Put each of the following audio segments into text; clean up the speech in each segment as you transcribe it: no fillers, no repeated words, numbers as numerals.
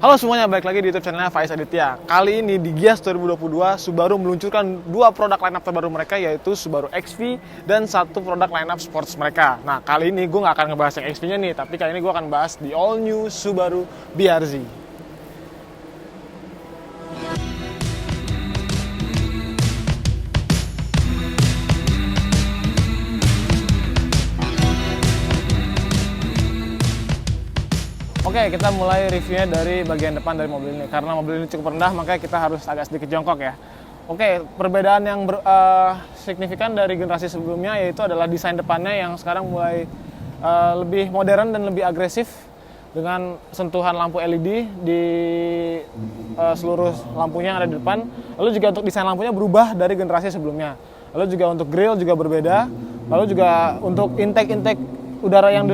Halo semuanya, balik lagi di YouTube channelnya Faiz Aditya. Kali ini di Gias 2022, Subaru meluncurkan dua produk lineup terbaru mereka, yaitu Subaru XV dan satu produk lineup sports mereka. Nah, kali ini gue nggak akan ngebahas yang XV-nya nih, tapi kali ini gue akan bahas di all new Subaru BRZ. Oke, kita mulai reviewnya dari bagian depan dari mobil ini. Karena mobil ini cukup rendah, makanya kita harus agak sedikit jongkok ya. Oke, perbedaan yang signifikan dari generasi sebelumnya yaitu adalah desain depannya yang sekarang mulai lebih modern dan lebih agresif dengan sentuhan lampu LED di seluruh lampunya yang ada di depan. Lalu juga untuk desain lampunya berubah dari generasi sebelumnya. Lalu juga untuk grill juga berbeda. Lalu juga untuk intake udara yang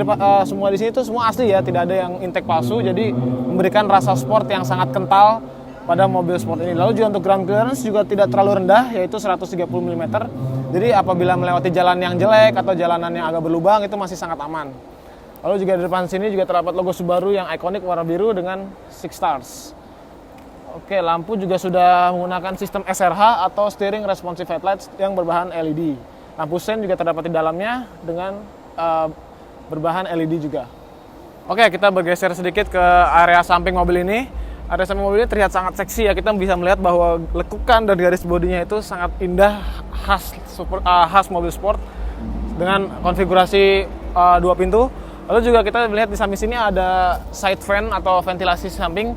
semua di sini itu semua asli ya, tidak ada yang intake palsu, jadi memberikan rasa sport yang sangat kental pada mobil sport ini. Lalu juga untuk ground clearance juga tidak terlalu rendah, yaitu 130 mm. Jadi apabila melewati jalan yang jelek atau jalanan yang agak berlubang itu masih sangat aman. Lalu juga di depan sini juga terdapat logo Subaru yang ikonik warna biru dengan 6 stars. Oke, lampu juga sudah menggunakan sistem SRH atau steering responsive headlights yang berbahan LED. Lampu sen juga terdapat di dalamnya dengan berbahan LED juga. Oke, kita bergeser sedikit ke area samping mobil ini. Area samping mobil ini terlihat sangat seksi ya. Kita bisa melihat bahwa lekukan dan garis bodinya itu sangat indah, khas mobil sport dengan konfigurasi dua pintu. Lalu juga kita melihat di samping sini ada side fan atau ventilasi samping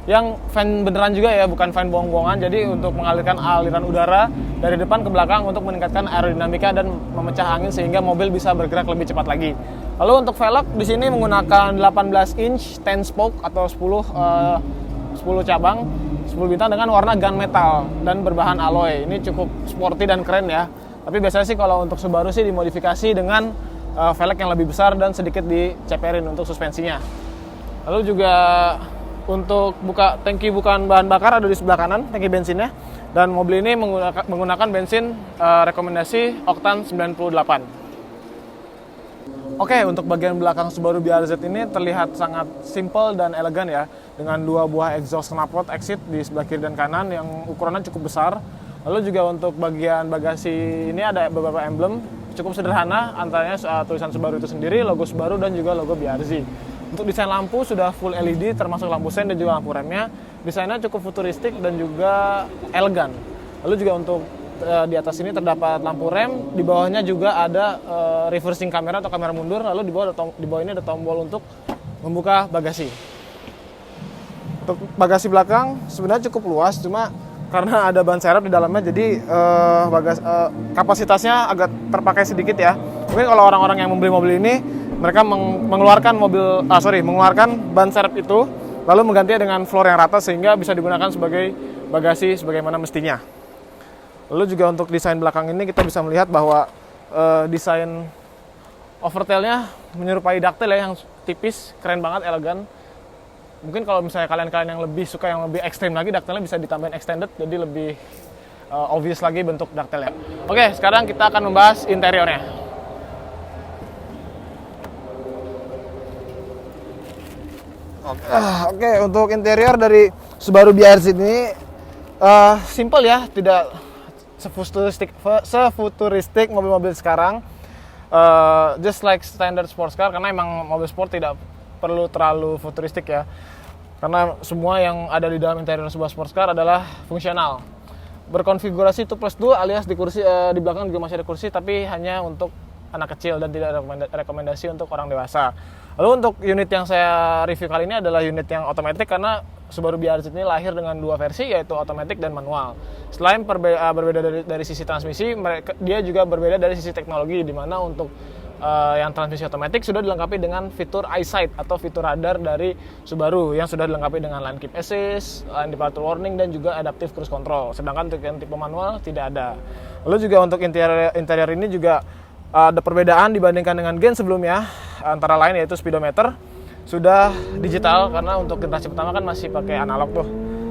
yang fan beneran juga ya, bukan fan bohong-bohongan. Jadi untuk mengalirkan aliran udara dari depan ke belakang untuk meningkatkan aerodinamika dan memecah angin sehingga mobil bisa bergerak lebih cepat lagi. Lalu untuk velg di sini menggunakan 18 inch 10 spoke atau 10 cabang, 10 bintang dengan warna gunmetal dan berbahan alloy. Ini cukup sporty dan keren ya. Tapi biasanya sih kalau untuk Subaru sih dimodifikasi dengan velg yang lebih besar dan sedikit diceperin untuk suspensinya. Lalu juga untuk buka tangki bukan bahan bakar ada di sebelah kanan, tangki bensinnya. Dan mobil ini menggunakan bensin rekomendasi oktan 98. Oke, untuk bagian belakang Subaru BRZ ini terlihat sangat simple dan elegan ya. Dengan dua buah exhaust knalpot exit di sebelah kiri dan kanan yang ukurannya cukup besar. Lalu juga untuk bagian bagasi ini ada beberapa emblem cukup sederhana, antaranya tulisan Subaru itu sendiri, logo Subaru dan juga logo BRZ. Untuk desain lampu sudah full LED termasuk lampu sen dan juga lampu remnya. Desainnya cukup futuristik dan juga elegan. Lalu juga untuk di atas ini terdapat lampu rem, di bawahnya juga ada reversing kamera atau kamera mundur. Lalu di bawah ini ada tombol untuk membuka bagasi. Untuk bagasi belakang sebenarnya cukup luas, cuma karena ada ban serep di dalamnya jadi kapasitasnya agak terpakai sedikit ya. Mungkin kalau orang-orang yang membeli mobil ini mereka mengeluarkan ban serep itu lalu menggantinya dengan floor yang rata sehingga bisa digunakan sebagai bagasi sebagaimana mestinya. Lalu juga untuk desain belakang ini kita bisa melihat bahwa desain overtailnya menyerupai ducktail ya, yang tipis, keren banget, elegan. Mungkin kalau misalnya kalian yang lebih suka yang lebih ekstrim lagi, ducktailnya bisa ditambahin extended jadi lebih obvious lagi bentuk ducktailnya. Oke, sekarang kita akan membahas interiornya. Oke, untuk interior dari Subaru BRZ ini simple ya, tidak sefuturistik mobil-mobil sekarang, just like standard sports car, karena emang mobil sport tidak perlu terlalu futuristik ya, karena semua yang ada di dalam interior sebuah sports car adalah fungsional, berkonfigurasi 2+2 alias di kursi di belakang juga masih ada kursi, tapi hanya untuk anak kecil dan tidak rekomendasi untuk orang dewasa. Lalu untuk unit yang saya review kali ini adalah unit yang otomatis karena Subaru BRZ ini lahir dengan dua versi, yaitu otomatis dan manual. Selain berbeda dari sisi transmisi, dia juga berbeda dari sisi teknologi, di mana untuk yang transmisi otomatis sudah dilengkapi dengan fitur EyeSight atau fitur radar dari Subaru yang sudah dilengkapi dengan lane keep assist, lane departure warning dan juga adaptive cruise control. Sedangkan untuk yang tipe manual tidak ada. Lalu juga untuk interior ini juga ada perbedaan dibandingkan dengan gen sebelumnya, antara lain yaitu speedometer sudah digital karena untuk generasi pertama kan masih pakai analog tuh.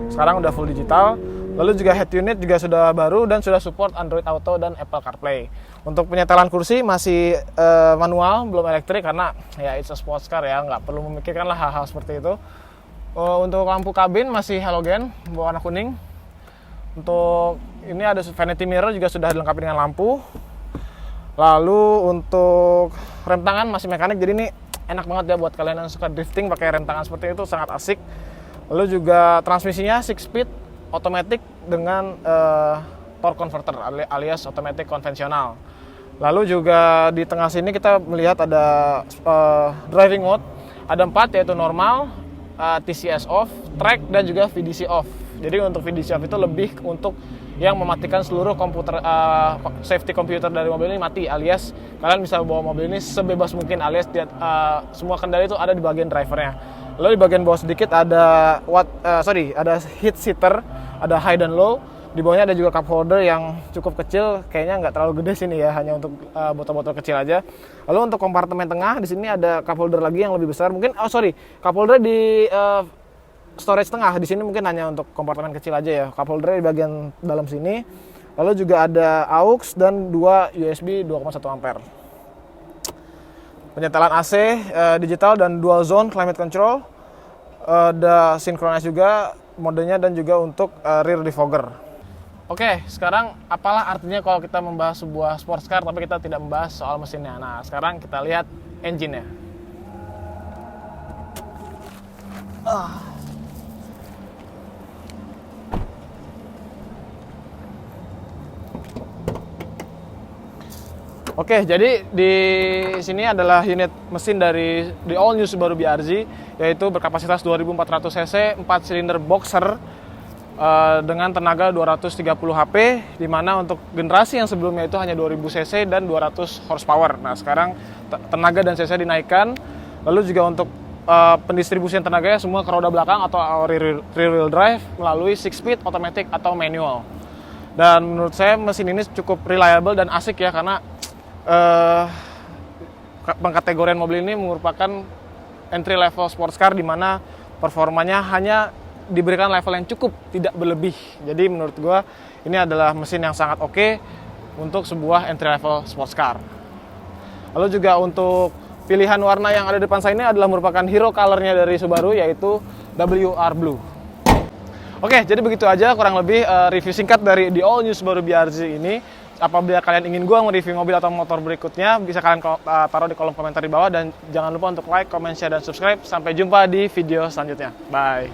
Sekarang udah full digital. Lalu juga head unit juga sudah baru dan sudah support Android Auto dan Apple CarPlay. Untuk penyetelan kursi masih manual, belum elektrik karena ya it's a sports car ya, nggak perlu memikirkan lah hal-hal seperti itu. Untuk lampu kabin masih halogen berwarna kuning. Untuk ini ada vanity mirror juga sudah dilengkapi dengan lampu. Lalu untuk rem tangan masih mekanik, jadi ini enak banget ya buat kalian yang suka drifting pakai rem tangan seperti itu, sangat asik. Lalu juga transmisinya 6 speed otomatis dengan torque converter alias otomatis konvensional. Lalu juga di tengah sini kita melihat ada driving mode, ada 4 yaitu normal, TCS off, track, dan juga VDC off. Jadi untuk VDC off itu lebih untuk yang mematikan seluruh komputer safety computer dari mobil ini mati, alias kalian bisa bawa mobil ini sebebas mungkin, alias semua kendali itu ada di bagian drivernya. Lalu di bagian bawah sedikit ada ada heat seater, ada high dan low. Di bawahnya ada juga cup holder yang cukup kecil, kayaknya nggak terlalu gede sini ya, hanya untuk botol-botol kecil aja. Lalu untuk kompartemen tengah di sini ada cup holder lagi yang lebih besar. Mungkin cup holder di storage tengah, di sini mungkin hanya untuk kompartemen kecil aja ya. Cup holder di bagian dalam sini. Lalu juga ada aux dan 2 USB 2,1 ampere. Penyetelan AC digital dan dual zone climate control. Ada synchronize juga modenya dan juga untuk rear defogger. Oke, sekarang apalah artinya kalau kita membahas sebuah sports car tapi kita tidak membahas soal mesinnya. Nah, sekarang kita lihat engine-nya. Oke, jadi di sini adalah unit mesin dari the all new Subaru BRZ, yaitu berkapasitas 2400 cc, 4 silinder boxer dengan tenaga 230 HP, di mana untuk generasi yang sebelumnya itu hanya 2000 cc dan 200 horsepower. Nah, sekarang tenaga dan cc dinaikkan. Lalu juga untuk pendistribusian tenaganya semua ke roda belakang atau rear wheel drive melalui 6 speed automatic atau manual. Dan menurut saya mesin ini cukup reliable dan asik ya, karena pengkategorian mobil ini merupakan entry level sports car, di mana performanya hanya diberikan level yang cukup, tidak berlebih. Jadi menurut gue ini adalah mesin yang sangat oke untuk sebuah entry level sports car. Lalu juga untuk pilihan warna yang ada di depan saya ini adalah merupakan hero colornya dari Subaru, yaitu WR Blue. Oke, jadi begitu aja kurang lebih review singkat dari the all new Subaru BRZ ini. Apabila kalian ingin gue mereview mobil atau motor berikutnya, bisa kalian taruh di kolom komentar di bawah, dan jangan lupa untuk like, comment, share, dan subscribe. Sampai jumpa di video selanjutnya. Bye.